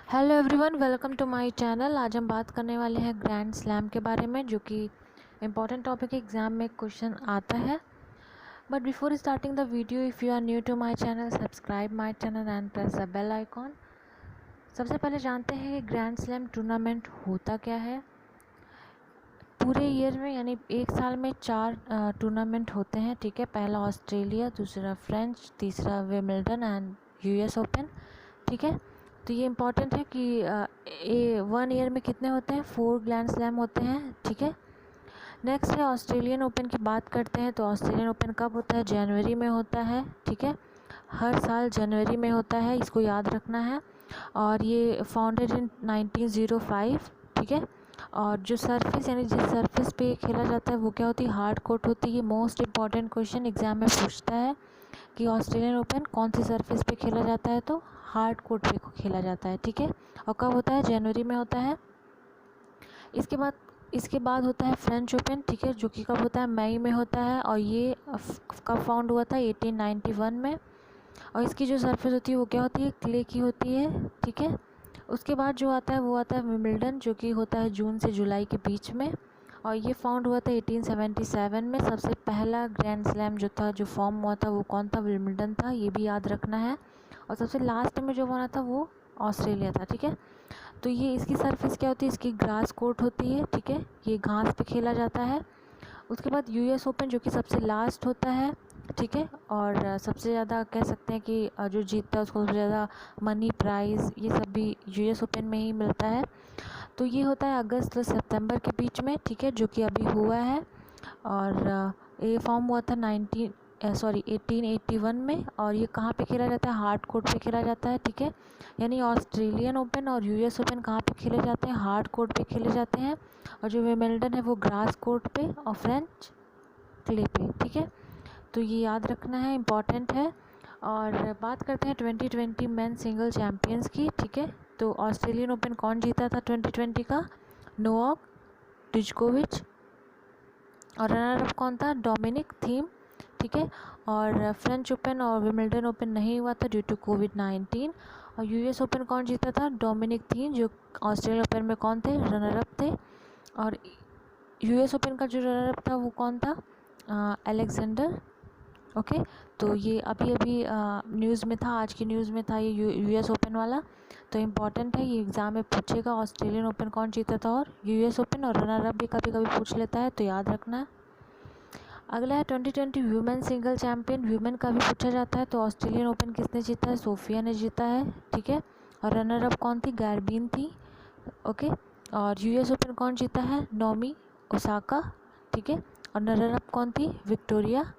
Hello everyone, welcome to my channel. आज हम बात करने वाले हैं ग्रैंड स्लैम के बारे में, जो कि इम्पॉर्टेंट टॉपिक है। एग्ज़ाम में क्वेश्चन आता है। But before starting the video, if you are new to my channel, subscribe my channel and press the bell icon. सबसे पहले जानते हैं कि ग्रैंड स्लैम टूर्नामेंट होता क्या है। पूरे ईयर में यानी एक साल में 4 टूर्नामेंट होते हैं, ठीक है। पहला ऑस्ट्रेलिया, दूसरा फ्रेंच, तीसरा विंबलडन एंड यूएस ओपन, ठीक है। तो ये इम्पॉर्टेंट है कि 1 ईयर में कितने होते हैं, 4 ग्रैंड स्लैम होते हैं, ठीक है। नेक्स्ट है ऑस्ट्रेलियन ओपन की बात करते हैं। तो ऑस्ट्रेलियन ओपन कब होता है? जनवरी में होता है, ठीक है। हर साल जनवरी में होता है, इसको याद रखना है। और ये फाउंडेड इन 1905, ठीक है। और जो सरफेस यानी जिस सरफेस पे खेला जाता है वो क्या होती है? हार्ड कोर्ट होती है। मोस्ट इम्पॉर्टेंट क्वेश्चन एग्जाम में पूछता है कि ऑस्ट्रेलियन ओपन कौन सी सरफेस पे खेला जाता है, तो हार्ड कोर्ट पे खेला जाता है, ठीक है। और कब होता है? जनवरी में होता है। इसके बाद होता है फ्रेंच ओपन, ठीक है, जो कि कब होता है? मई में होता है। और ये कब फाउंड हुआ था? 1891 में। और इसकी जो सरफेस होती है वो क्या होती है? क्ले की होती है, ठीक है। उसके बाद जो आता है वो आता है विंबलडन, जो कि होता है जून से जुलाई के बीच में। और ये फाउंड हुआ था 1877 में। सबसे पहला ग्रैंड स्लैम जो था, जो फॉर्म हुआ था, वो कौन था? विंबलडन था, ये भी याद रखना है। और सबसे लास्ट में जो बना था वो ऑस्ट्रेलिया था, ठीक है। तो ये इसकी सरफेस क्या होती है? इसकी ग्रास कोर्ट होती है, ठीक है। ये घास पे खेला जाता है। उसके बाद यूएस ओपन, जो कि सबसे लास्ट होता है, ठीक है। और सबसे ज़्यादा कह सकते हैं कि जो जीतता है उसको सबसे ज़्यादा मनी प्राइज़ ये सब भी यूएस ओपन में ही मिलता है। तो ये होता है अगस्त से सितंबर के बीच में, ठीक है, जो कि अभी हुआ है। और ये फॉर्म हुआ था 1881 में। और ये कहाँ पे खेला जाता है? हार्ड कोर्ट पे खेला जाता है, ठीक है। यानी ऑस्ट्रेलियन ओपन और यूएस ओपन कहाँ पे खेले जाते हैं? हार्ड कोर्ट पे खेले जाते हैं। और जो विंबलडन है वो ग्रास कोर्ट पे और फ्रेंच क्ले पे, ठीक है। तो ये याद रखना है, इम्पॉर्टेंट है। और बात करते हैं 2020 मेन सिंगल चैम्पियंस की, ठीक है। तो ऑस्ट्रेलियन ओपन कौन जीता था 2020 का? नोवाक डिजोकोविच। और रनर अप कौन था? डोमिनिक थीम, ठीक है। और फ्रेंच ओपन और विंबलडन ओपन नहीं हुआ था ड्यू टू कोविड-19। और यूएस ओपन कौन जीता था? डोमिनिक थीम, जो ऑस्ट्रेलियन ओपन में कौन थे? रनर अप थे। और यूएस ओपन का जो रनर अप था वो कौन था? Alexander, okay. तो ये अभी अभी न्यूज़ में था, आज की न्यूज़ में था ये यूएस ओपन वाला। तो इम्पॉर्टेंट है, ये एग्ज़ाम में पूछेगा ऑस्ट्रेलियन ओपन कौन जीता था और यूएस ओपन। और रनर अप भी कभी कभी पूछ लेता है, तो याद रखना है। अगला है 2020 वुमेन सिंगल चैम्पियन। वुमेन का भी पूछा जाता है। तो ऑस्ट्रेलियन ओपन किसने जीता है? सोफिया ने जीता है, ठीक है। और रनर अप कौन थी? गैरबीन थी, ओके। और यूएस ओपन कौन जीता है? नोमी ओसाका, ठीक है। और रनर अप कौन थी? विक्टोरिया।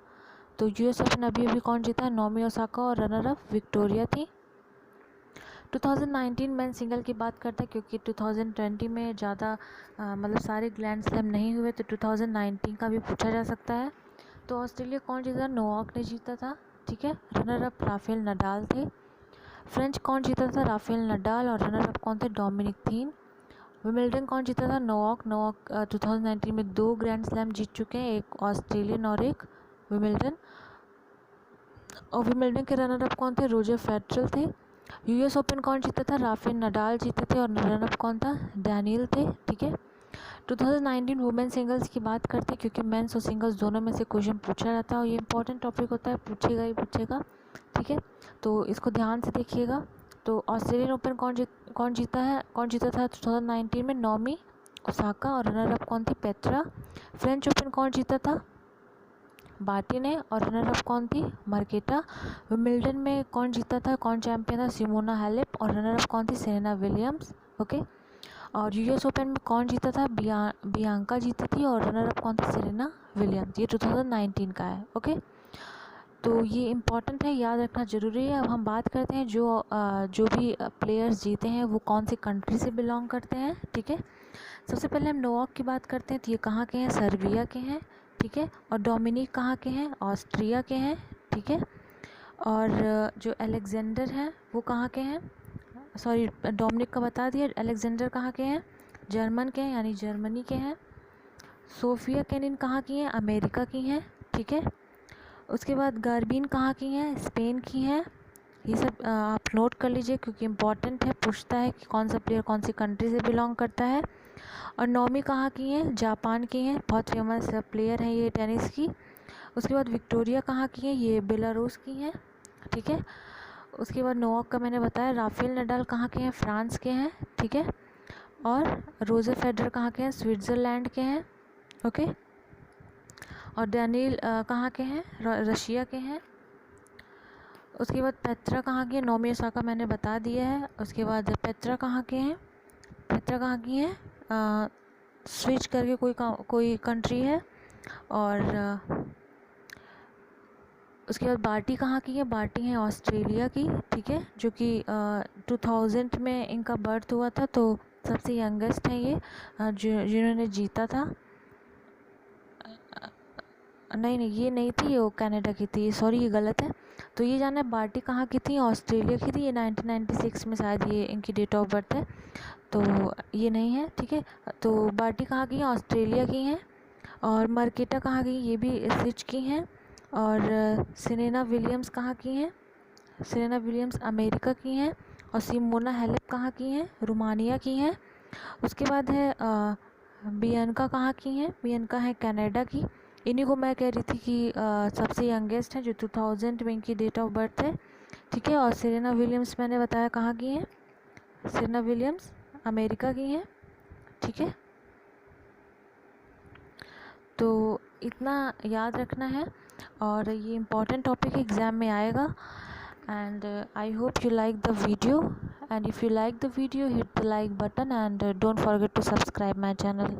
तो यूएस ओपन अभी अभी कौन जीता है? नोमी ओसाका। और रनर अप विक्टोरिया थी। 2019 मेन सिंगल की बात करते हैं, क्योंकि 2020 में ज़्यादा मतलब सारे ग्रैंड स्लैम नहीं हुए, तो 2019 का भी पूछा जा सकता है। तो ऑस्ट्रेलिया कौन जीता? नोवाक ने जीता था, ठीक है। रनर अप राफेल नडाल थे। फ्रेंच कौन जीता था? Rafael Nadal. और रनर अप कौन थे? Dominic Thiem. विंबलडन कौन जीता था? नोवाक 2019 में 2 ग्रैंड स्लैम जीत चुके हैं, एक ऑस्ट्रेलियन और एक विंबलडन। और विंबलडन के रनर अप कौन थे? रोजर फेडरल थे। यूएस ओपन कौन जीता था? राफेल नडाल जीते थे। और रनर अप कौन था? डैनियल थे, ठीक है। 2019 वुमेन सिंगल्स की बात करते हैं, क्योंकि मेंस और सिंगल्स दोनों में से क्वेश्चन पूछा जाता है और ये इंपॉर्टेंट टॉपिक होता है, पूछेगा ही पूछेगा, ठीक है। तो इसको ध्यान से देखिएगा। तो ऑस्ट्रेलियन ओपन कौन जीता था 2019 में? नोमी ओसाका। और रनर अप कौन थी? पेत्रा। फ्रेंच ओपन कौन जीता था? बार्टी ने। और रनर अप कौन थी? मार्केटा। विंबलडन में कौन जीता था? कौन चैंपियन था? Simona Halep. और रनर अप कौन थी? Serena Williams, okay. और यूएस ओपन में कौन जीता था? बियांका जीती थी। और रनर अप कौन थी? Serena Williams. ये 2019 का है, ओके। तो ये इम्पॉर्टेंट है, याद रखना ज़रूरी है। अब हम बात करते हैं जो भी प्लेयर्स जीते हैं वो कौन सी कंट्री से बिलोंग करते हैं, ठीक है। सबसे पहले हम नोवाक की बात करते हैं। तो ये कहाँ के हैं? सर्बिया के हैं, ठीक है। और डोमिनिक कहाँ के हैं? ऑस्ट्रिया के हैं, ठीक है। और जो अलेक्जेंडर हैं वो कहाँ के हैं? सॉरी, डोमिनिक का बता दिया। अलेक्जेंडर कहाँ के हैं? जर्मन के हैं, यानी जर्मनी के हैं। सोफिया केनिन कहाँ की हैं? अमेरिका की हैं, ठीक है। उसके बाद गार्बिन कहाँ की हैं? स्पेन की हैं। ये सब आप नोट कर लीजिए क्योंकि इम्पॉर्टेंट है, पूछता है कि कौन सा प्लेयर कौन सी कंट्री से बिलोंग करता है। और नाओमी कहाँ की हैं? जापान की हैं, बहुत फेमस प्लेयर हैं ये टेनिस की। उसके बाद विक्टोरिया कहाँ की हैं? ये बेलारूस की हैं, ठीक है। उसके बाद नोवाक का मैंने बताया। राफेल नडाल कहाँ के हैं? फ्रांस के हैं, ठीक है। और रोजर फेडरर कहाँ के हैं? स्विट्ज़रलैंड के हैं, ओके। और डैनियल कहाँ के हैं? रशिया के हैं। उसके बाद पेत्रा कहाँ की है? नाओमी ओसाका मैंने बता दिया है। उसके बाद पेत्रा कहाँ के हैं? पेत्रा कहाँ की है? स्विच करके कोई कंट्री है। और उसके बाद बार्टी कहाँ की है? बार्टी है ऑस्ट्रेलिया की, ठीक है, जो कि 2000 में इनका बर्थ हुआ था, तो सबसे यंगेस्ट है ये जिन्होंने जीता था। नहीं नहीं, ये नहीं थी, वो कनाडा की थी, सॉरी ये गलत है। तो ये जाना है बार्टी कहाँ की थी? ऑस्ट्रेलिया की थी। ये 1996 में शायद ये इनकी डेट ऑफ बर्थ है, तो ये नहीं है, ठीक है। तो बार्टी कहाँ की है? ऑस्ट्रेलिया की हैं। और मार्केटा कहाँ की? ये भी स्विच की हैं। और सेरेना विलियम्स कहाँ की हैं? सेरेना विलियम्स अमेरिका की हैं। और सिमोना हालेप कहाँ की हैं? रोमानिया की हैं। उसके बाद है बियंका कहाँ की हैं? बियंका है कनाडा की। इन्हीं को मैं कह रही थी कि सबसे यंगेस्ट हैं, जो 2000 में इनकी डेट ऑफ बर्थ है, ठीक है। और सेरेना विलियम्स मैंने बताया कहाँ की हैं? सेरेना विलियम्स अमेरिका की हैं, ठीक है। तो इतना याद रखना है, और ये इम्पॉर्टेंट टॉपिक एग्ज़ाम में आएगा। and I hope you like the video, and if you like the video hit the like button, and don't forget to subscribe my channel.